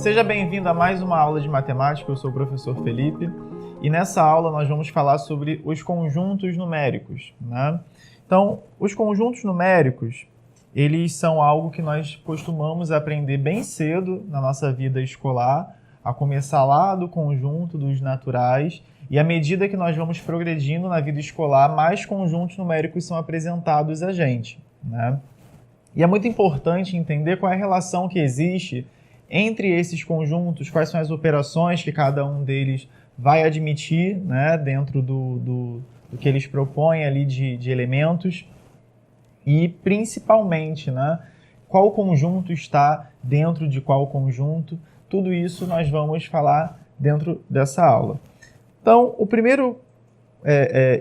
Seja bem-vindo a mais uma aula de matemática, eu sou o professor Felipe e nessa aula nós vamos falar sobre os conjuntos numéricos, né? Então, os conjuntos numéricos, eles são algo que nós costumamos aprender bem cedo na nossa vida escolar, a começar lá do conjunto dos naturais, e à medida que nós vamos progredindo na vida escolar, mais conjuntos numéricos são apresentados a gente, né? E é muito importante entender qual é a relação que existe entre esses conjuntos, quais são as operações que cada um deles vai admitir, né, dentro do que eles propõem ali de elementos, e principalmente, né, qual conjunto está dentro de qual conjunto. Tudo isso nós vamos falar dentro dessa aula. Então, o primeiro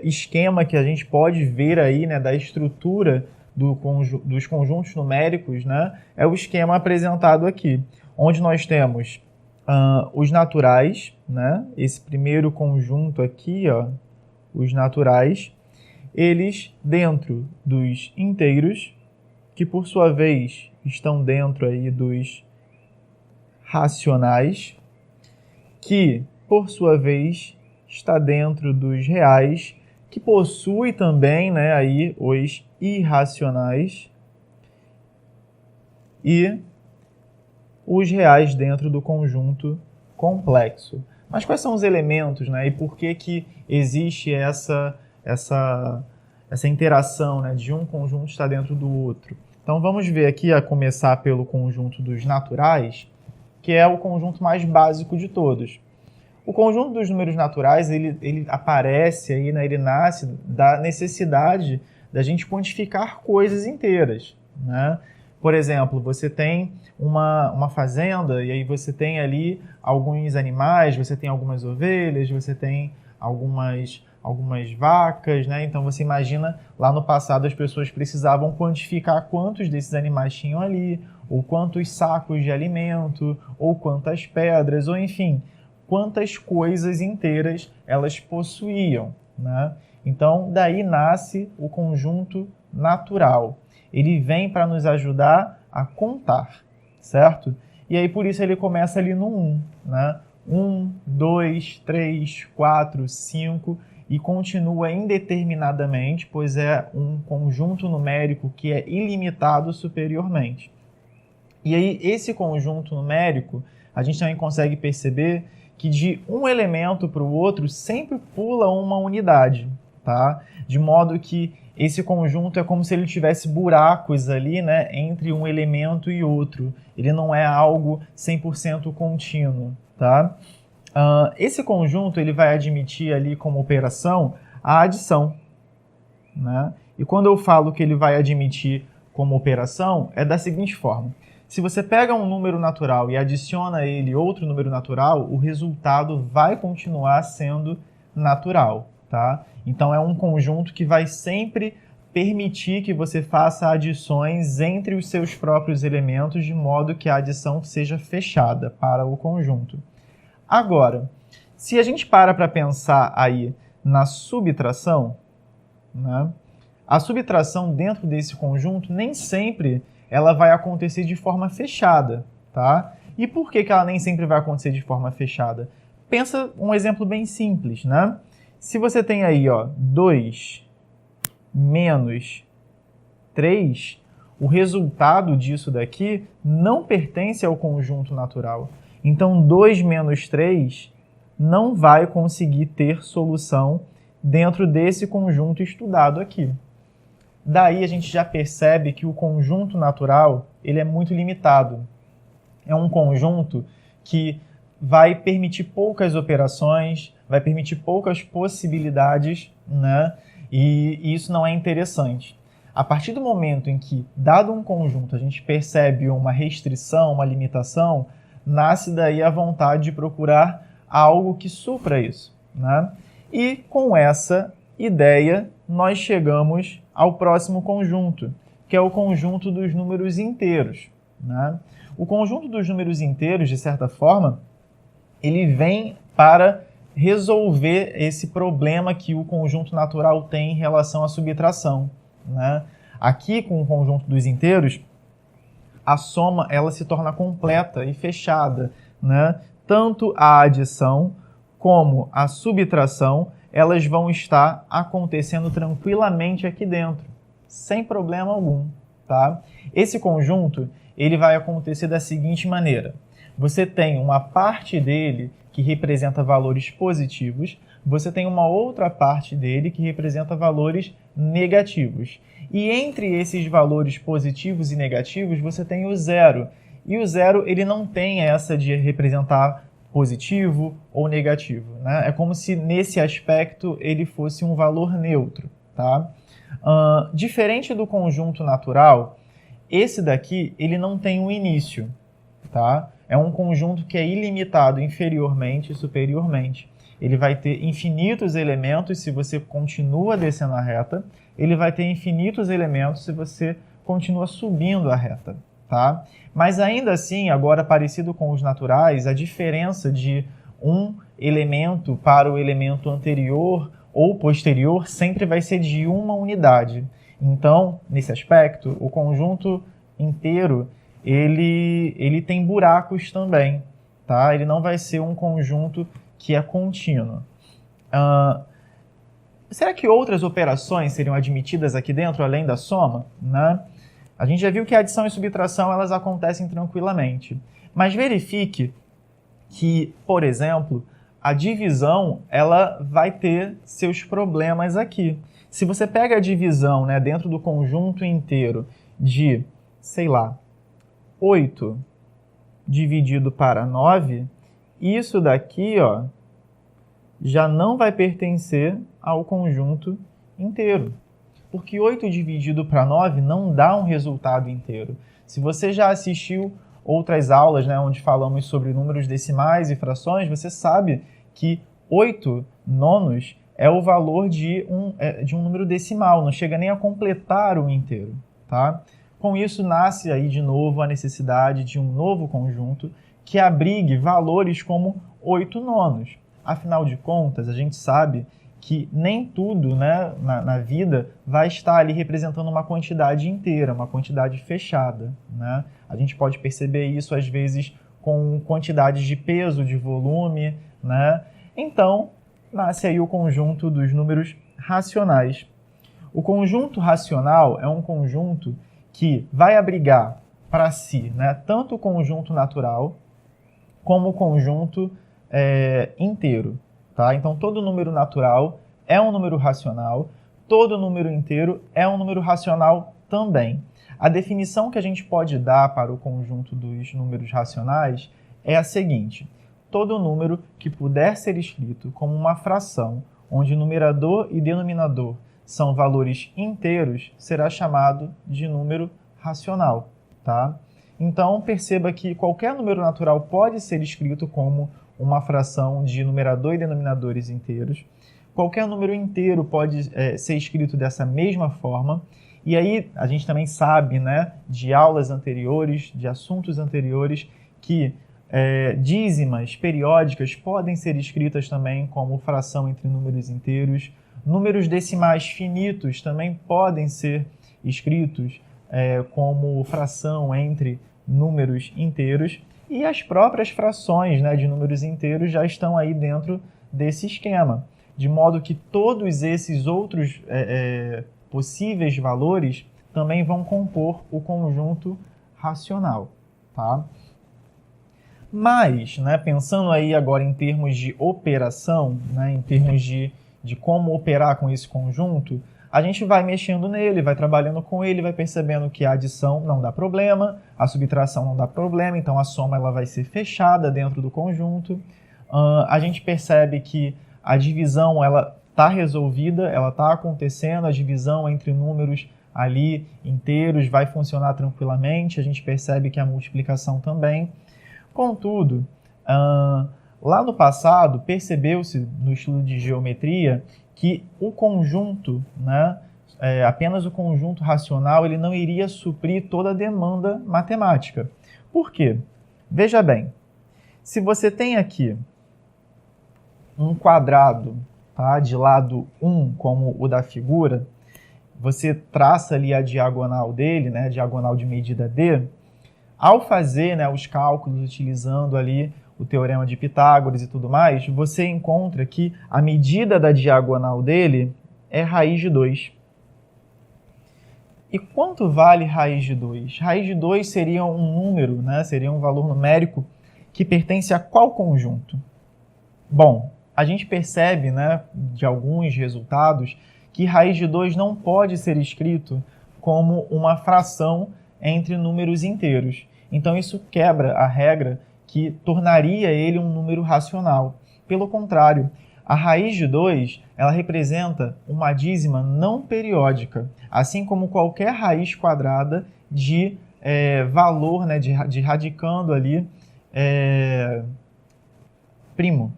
esquema que a gente pode ver aí, né, da estrutura dos conjuntos numéricos, né, é o esquema apresentado aqui, onde nós temos os naturais, né, esse primeiro conjunto aqui, ó, os naturais, eles dentro dos inteiros, que por sua vez estão dentro aí dos racionais, que por sua vez está dentro dos reais, que possui também, né, aí os irracionais e os reais dentro do conjunto complexo. Mas quais são os elementos, né, e por que existe essa interação, né, de um conjunto estar dentro do outro? Então vamos ver aqui, a começar pelo conjunto dos naturais, que é o conjunto mais básico de todos. O conjunto dos números naturais, ele aparece aí, né, ele nasce da necessidade da gente quantificar coisas inteiras, né? Por exemplo, você tem uma fazenda e aí você tem ali alguns animais, você tem algumas ovelhas, você tem algumas vacas, né? Então você imagina, lá no passado as pessoas precisavam quantificar quantos desses animais tinham ali, ou quantos sacos de alimento, ou quantas pedras, ou enfim, quantas coisas inteiras elas possuíam, né? Então, daí nasce o conjunto natural. Ele vem para nos ajudar a contar, certo? E aí, por isso, ele começa ali no 1, né? 1, 2, 3, 4, 5 e continua indeterminadamente, pois é um conjunto numérico que é ilimitado superiormente. E aí, esse conjunto numérico, a gente também consegue perceber que de um elemento para o outro sempre pula uma unidade, tá? De modo que esse conjunto é como se ele tivesse buracos ali, né, entre um elemento e outro. Ele não é algo 100% contínuo, tá? Esse conjunto ele vai admitir ali como operação a adição, né? E quando eu falo que ele vai admitir como operação, é da seguinte forma. Se você pega um número natural e adiciona a ele outro número natural, o resultado vai continuar sendo natural, tá? Então é um conjunto que vai sempre permitir que você faça adições entre os seus próprios elementos, de modo que a adição seja fechada para o conjunto. Agora, se a gente para pensar aí na subtração, né? A subtração dentro desse conjunto nem sempre ela vai acontecer de forma fechada, tá? E por que ela nem sempre vai acontecer de forma fechada? Pensa um exemplo bem simples, né? Se você tem aí, ó, 2 menos 3, o resultado disso daqui não pertence ao conjunto natural. Então, 2 menos 3 não vai conseguir ter solução dentro desse conjunto estudado aqui. Daí a gente já percebe que o conjunto natural ele é muito limitado. É um conjunto que vai permitir poucas operações, vai permitir poucas possibilidades, né? E isso não é interessante. A partir do momento em que, dado um conjunto, a gente percebe uma restrição, uma limitação, nasce daí a vontade de procurar algo que supra isso, né? E com essa ideia, nós chegamos ao próximo conjunto, que é o conjunto dos números inteiros, né? O conjunto dos números inteiros, de certa forma, ele vem para resolver esse problema que o conjunto natural tem em relação à subtração, né? Aqui, com o conjunto dos inteiros, a soma ela se torna completa e fechada. né, tanto a adição como a subtração, elas vão estar acontecendo tranquilamente aqui dentro, sem problema algum, tá? Esse conjunto, ele vai acontecer da seguinte maneira. Você tem uma parte dele que representa valores positivos, você tem uma outra parte dele que representa valores negativos. E entre esses valores positivos e negativos, você tem o zero. E o zero, ele não tem essa de representar positivo ou negativo, né? É como se nesse aspecto ele fosse um valor neutro, tá? Diferente do conjunto natural, esse daqui ele não tem um início, tá? É um conjunto que é ilimitado inferiormente e superiormente. Ele vai ter infinitos elementos se você continua descendo a reta, ele vai ter infinitos elementos se você continua subindo a reta, tá? Mas ainda assim, agora parecido com os naturais, a diferença de um elemento para o elemento anterior ou posterior sempre vai ser de uma unidade. Então, nesse aspecto, o conjunto inteiro ele tem buracos também, tá? Ele não vai ser um conjunto que é contínuo. Será que outras operações seriam admitidas aqui dentro, além da soma, né? A gente já viu que a adição e subtração elas acontecem tranquilamente. Mas verifique que, por exemplo, a divisão ela vai ter seus problemas aqui. Se você pega a divisão, né, dentro do conjunto inteiro de, sei lá, 8 dividido para 9, isso daqui, ó, já não vai pertencer ao conjunto inteiro. Porque 8 dividido para 9 não dá um resultado inteiro. Se você já assistiu outras aulas, né, onde falamos sobre números decimais e frações, você sabe que 8 nonos é o valor de um número decimal, não chega nem a completar o inteiro, tá? Com isso, nasce aí de novo a necessidade de um novo conjunto que abrigue valores como 8 nonos. Afinal de contas, a gente sabe que nem tudo, né, na vida vai estar ali representando uma quantidade inteira, uma quantidade fechada, né? A gente pode perceber isso, às vezes, com quantidades de peso, de volume, né? Então, nasce aí o conjunto dos números racionais. O conjunto racional é um conjunto que vai abrigar para si, né, tanto o conjunto natural como o conjunto inteiro. Tá? Então, todo número natural é um número racional, todo número inteiro é um número racional também. A definição que a gente pode dar para o conjunto dos números racionais é a seguinte: todo número que puder ser escrito como uma fração, onde numerador e denominador são valores inteiros, será chamado de número racional. Tá? Então, perceba que qualquer número natural pode ser escrito como uma fração de numerador e denominadores inteiros. Qualquer número inteiro pode ser escrito dessa mesma forma. E aí a gente também sabe, né, de aulas anteriores, de assuntos anteriores, que dízimas periódicas podem ser escritas também como fração entre números inteiros. Números decimais finitos também podem ser escritos como fração entre números inteiros. E as próprias frações, né, de números inteiros já estão aí dentro desse esquema. De modo que todos esses outros possíveis valores também vão compor o conjunto racional. Tá? Mas, né, pensando aí agora em termos de operação, né, em termos de como operar com esse conjunto, a gente vai mexendo nele, vai trabalhando com ele, vai percebendo que a adição não dá problema, a subtração não dá problema, então a soma ela vai ser fechada dentro do conjunto. A gente percebe que a divisão ela está resolvida, ela está acontecendo, a divisão entre números ali inteiros vai funcionar tranquilamente, a gente percebe que a multiplicação também. Contudo, lá no passado, percebeu-se no estudo de geometria que o conjunto, né, apenas o conjunto racional, ele não iria suprir toda a demanda matemática. Por quê? Veja bem, se você tem aqui um quadrado, tá, de lado 1, como o da figura, você traça ali a diagonal dele, né, diagonal de medida D. Ao fazer, né, os cálculos utilizando ali o teorema de Pitágoras e tudo mais, você encontra que a medida da diagonal dele é raiz de 2. E quanto vale raiz de 2? Raiz de 2 seria um número, né? Seria um valor numérico que pertence a qual conjunto? Bom, a gente percebe, né, de alguns resultados que raiz de 2 não pode ser escrito como uma fração entre números inteiros. Então isso quebra a regra que tornaria ele um número racional. Pelo contrário, a raiz de 2 ela representa uma dízima não periódica, assim como qualquer raiz quadrada de valor, né, de radicando ali primo.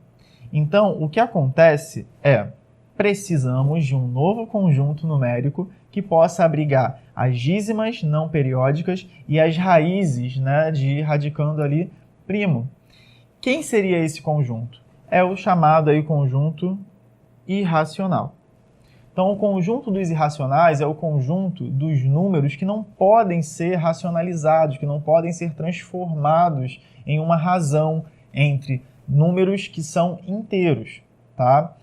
Então, o que acontece é, precisamos de um novo conjunto numérico que possa abrigar as dízimas não periódicas e as raízes, né, de radicando ali primo. Quem seria esse conjunto? É o chamado aí conjunto irracional. Então, o conjunto dos irracionais é o conjunto dos números que não podem ser racionalizados, que não podem ser transformados em uma razão entre números que são inteiros, tá?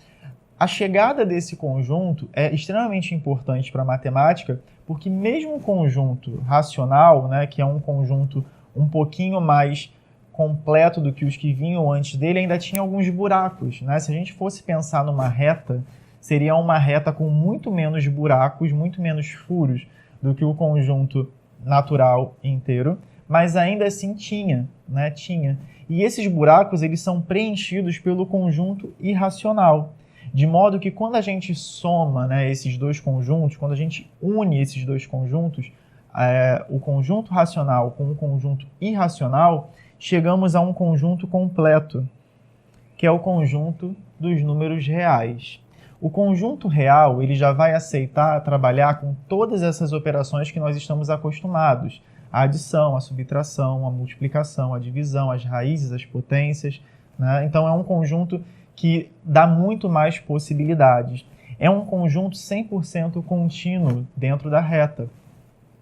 A chegada desse conjunto é extremamente importante para a matemática, porque mesmo o conjunto racional, né, que é um conjunto um pouquinho mais completo do que os que vinham antes dele, ainda tinha alguns buracos, né? Se a gente fosse pensar numa reta, seria uma reta com muito menos buracos, muito menos furos do que o conjunto natural inteiro, mas ainda assim tinha, né? Tinha. E esses buracos, eles são preenchidos pelo conjunto irracional, de modo que quando a gente soma, né, esses dois conjuntos, quando a gente une esses dois conjuntos, o conjunto racional com o conjunto irracional, chegamos a um conjunto completo, que é o conjunto dos números reais. O conjunto real ele já vai aceitar trabalhar com todas essas operações que nós estamos acostumados. A adição, a subtração, a multiplicação, a divisão, as raízes, as potências, né? Então é um conjunto que dá muito mais possibilidades. É um conjunto 100% contínuo dentro da reta.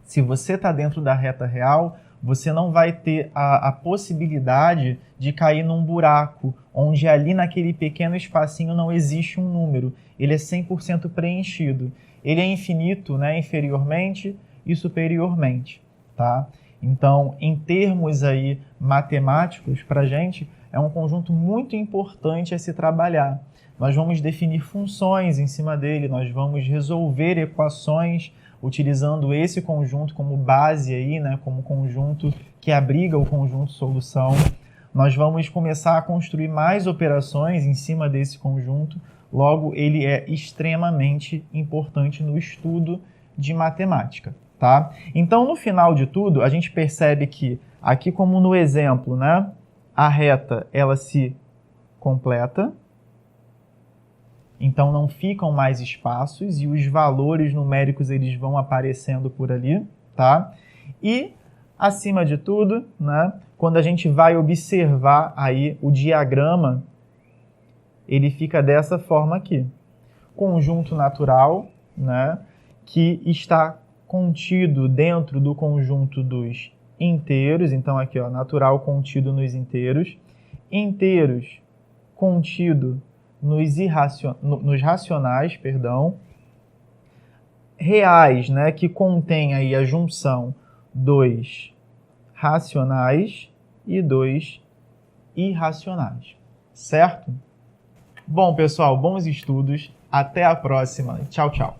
Se você está dentro da reta real, você não vai ter a possibilidade de cair num buraco, onde ali naquele pequeno espacinho não existe um número. Ele é 100% preenchido. Ele é infinito, né, inferiormente e superiormente. Tá? Então, em termos aí matemáticos, para a gente, é um conjunto muito importante a se trabalhar. Nós vamos definir funções em cima dele, nós vamos resolver equações utilizando esse conjunto como base aí, né, como conjunto que abriga o conjunto solução. Nós vamos começar a construir mais operações em cima desse conjunto, logo ele é extremamente importante no estudo de matemática. Tá? Então, no final de tudo, a gente percebe que, aqui como no exemplo, né, a reta ela se completa, então não ficam mais espaços e os valores numéricos eles vão aparecendo por ali, tá? E, acima de tudo, né, quando a gente vai observar aí o diagrama, ele fica dessa forma aqui. Conjunto natural, né, que está contido dentro do conjunto dos inteiros, então aqui, ó, natural contido nos inteiros, inteiros contido nos racionais, perdão, reais, né, que contém aí a junção dos racionais e dos irracionais, certo? Bom, pessoal, bons estudos, até a próxima, tchau, tchau.